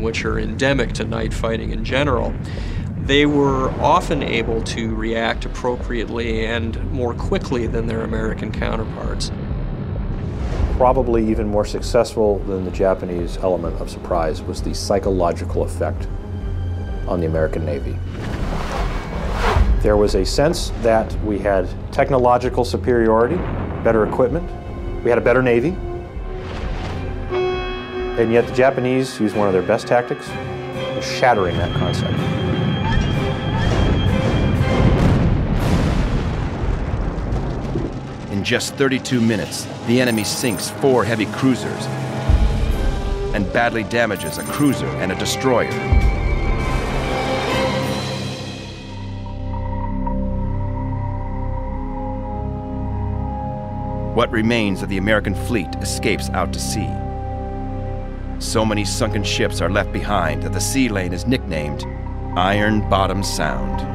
which are endemic to night fighting in general, they were often able to react appropriately and more quickly than their American counterparts. Probably even more successful than the Japanese element of surprise was the psychological effect on the American Navy. There was a sense that we had technological superiority, better equipment, we had a better Navy, and yet the Japanese used one of their best tactics, shattering that concept. In just 32 minutes, the enemy sinks 4 heavy cruisers and badly damages a cruiser and a destroyer. What remains of the American fleet escapes out to sea. So many sunken ships are left behind that the sea lane is nicknamed Iron Bottom Sound.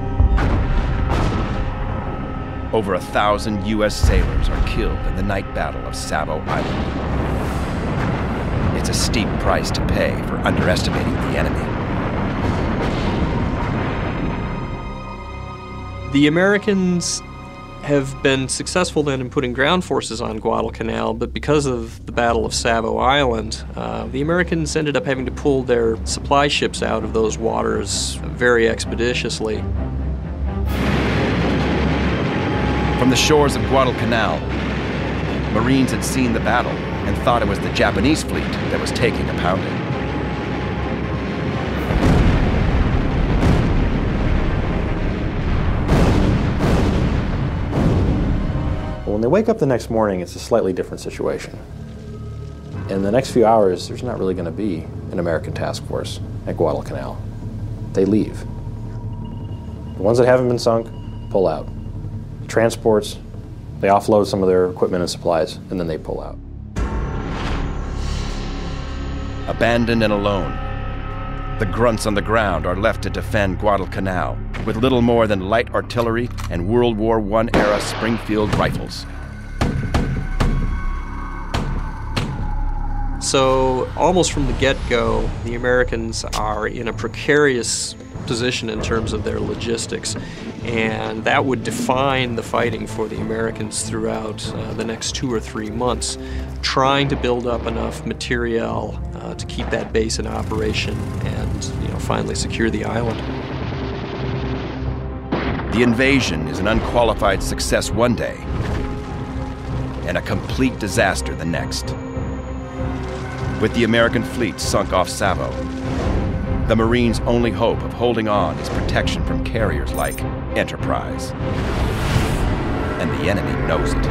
Over 1,000 U.S. sailors are killed in the night battle of Savo Island. It's a steep price to pay for underestimating the enemy. The Americans have been successful then in putting ground forces on Guadalcanal, but because of the Battle of Savo Island, the Americans ended up having to pull their supply ships out of those waters very expeditiously. From the shores of Guadalcanal, Marines had seen the battle and thought it was the Japanese fleet that was taking a pounding. Well, when they wake up the next morning, it's a slightly different situation. In the next few hours, there's not really going to be an American task force at Guadalcanal. They leave. The ones that haven't been sunk pull out. Transports, they offload some of their equipment and supplies, and then they pull out. Abandoned and alone, the grunts on the ground are left to defend Guadalcanal with little more than light artillery and World War I-era Springfield rifles. So almost from the get-go, the Americans are in a precarious position in terms of their logistics, and that would define the fighting for the Americans throughout the next 2 or 3 months, trying to build up enough materiel to keep that base in operation and finally secure the island. The invasion is an unqualified success one day and a complete disaster the next. With the American fleet sunk off Savo, the Marines' only hope of holding on is protection from carriers like Enterprise. And the enemy knows it.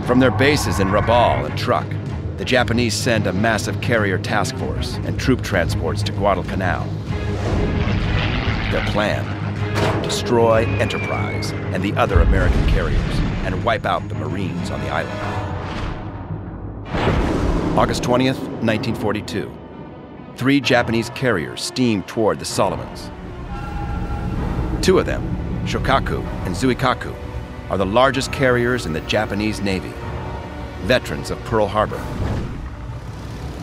From their bases in Rabaul and Truk, the Japanese send a massive carrier task force and troop transports to Guadalcanal. Their plan: destroy Enterprise and the other American carriers and wipe out the Marines on the island. August 20th, 1942. 3 Japanese carriers steam toward the Solomons. 2 of them, Shokaku and Zuikaku, are the largest carriers in the Japanese Navy, veterans of Pearl Harbor.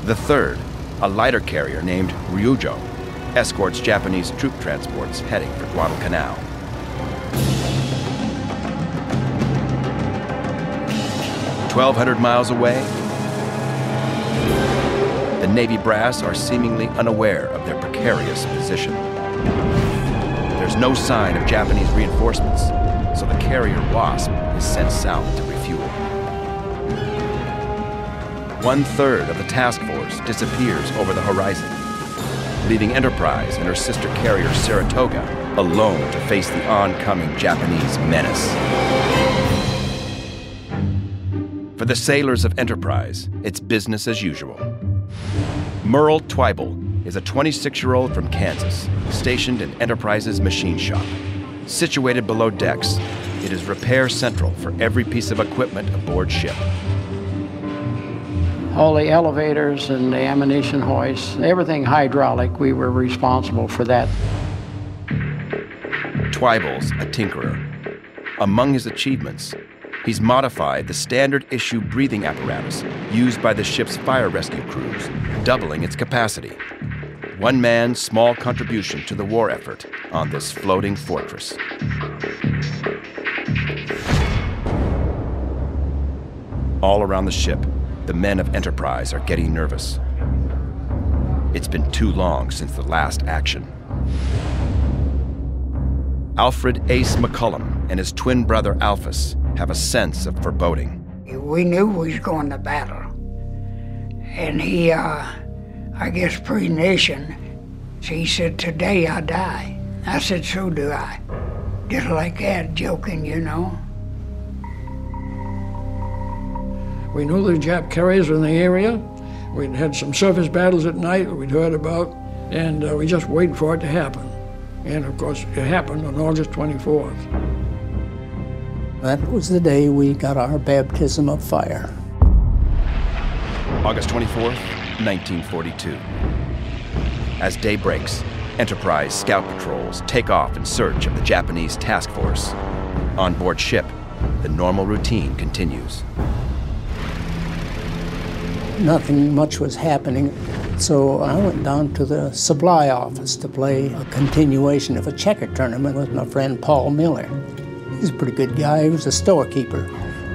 The third, a lighter carrier named Ryujo, escorts Japanese troop transports heading for Guadalcanal. "1,200 miles away, the Navy brass are seemingly unaware of their precarious position. There's no sign of Japanese reinforcements, so the carrier Wasp is sent south to refuel. 1/3 of the task force disappears over the horizon, leaving Enterprise and her sister carrier Saratoga alone to face the oncoming Japanese menace. For the sailors of Enterprise, it's business as usual. Merle Twible is a 26-year-old from Kansas, stationed in Enterprise's machine shop. Situated below decks, it is repair central for every piece of equipment aboard ship. All the elevators and the ammunition hoists, everything hydraulic, we were responsible for that. Twible's a tinkerer. Among his achievements He's modified the standard issue breathing apparatus used by the ship's fire rescue crews, doubling its capacity. One man's small contribution to the war effort on this floating fortress. All around the ship, the men of Enterprise are getting nervous. It's been too long since the last action. Alfred Ace McCullum and his twin brother Alphys have a sense of foreboding. We knew we was going to battle. And he, I guess pre-nation, he said, "Today I die." I said, "So do I." Just like that, joking, you know. We knew the Jap carriers were in the area. We'd had some surface battles at night that we'd heard about, and we just waited for it to happen. And of course, it happened on August 24th. That was the day we got our baptism of fire. August 24th, 1942. As day breaks, Enterprise scout patrols take off in search of the Japanese task force. On board ship, the normal routine continues. Nothing much was happening, so I went down to the supply office to play a continuation of a checker tournament with my friend Paul Miller. He's a pretty good guy. He was a storekeeper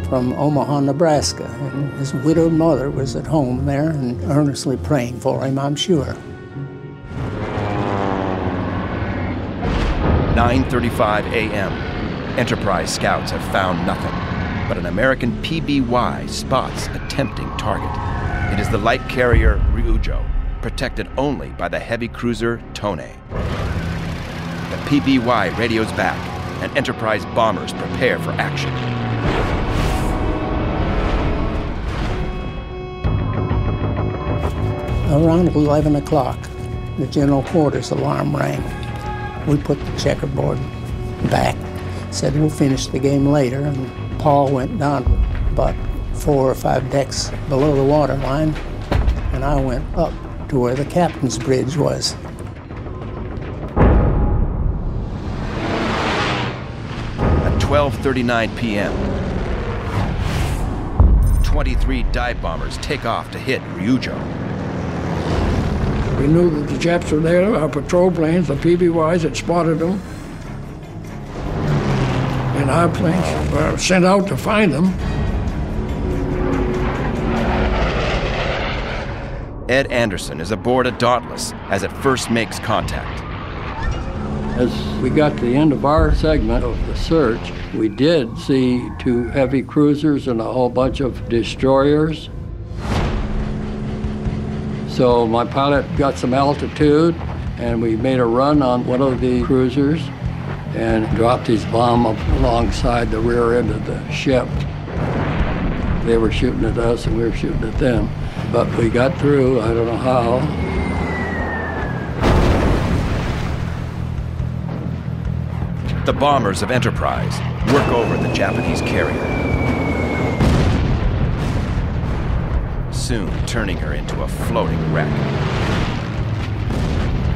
from Omaha, Nebraska, and his widowed mother was at home there and earnestly praying for him, I'm sure. 9:35 a.m. Enterprise scouts have found nothing, but an American PBY spots a tempting target. It is the light carrier Ryujo, protected only by the heavy cruiser Tone. The PBY radios back, and Enterprise bombers prepare for action. Around 11 o'clock, the general quarters alarm rang. We put the checkerboard back, said we'll finish the game later, and Paul went down about 4 or 5 decks below the waterline, and I went up to where the captain's bridge was. At 12:39 p.m., 23 dive bombers take off to hit Ryujo. We knew that the Japs were there. Our patrol planes, the PBYs, had spotted them. And our planes were sent out to find them. Ed Anderson is aboard a Dauntless as it first makes contact. As we got to the end of our segment of the search, we did see 2 heavy cruisers and a whole bunch of destroyers. So my pilot got some altitude, and we made a run on one of the cruisers and dropped his bomb up alongside the rear end of the ship. They were shooting at us, and we were shooting at them. But we got through, I don't know how. The bombers of Enterprise work over the Japanese carrier, soon turning her into a floating wreck.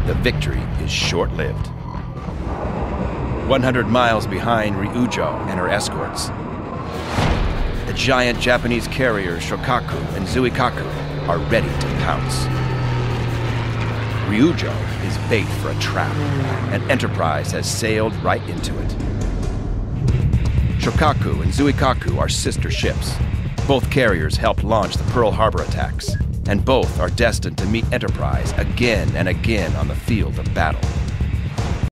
The victory is short-lived. 100 miles behind Ryujo and her escorts, the giant Japanese carriers Shokaku and Zuikaku are ready to pounce. Ryujo is bait for a trap, and Enterprise has sailed right into it. Shokaku and Zuikaku are sister ships. Both carriers helped launch the Pearl Harbor attacks, and both are destined to meet Enterprise again and again on the field of battle.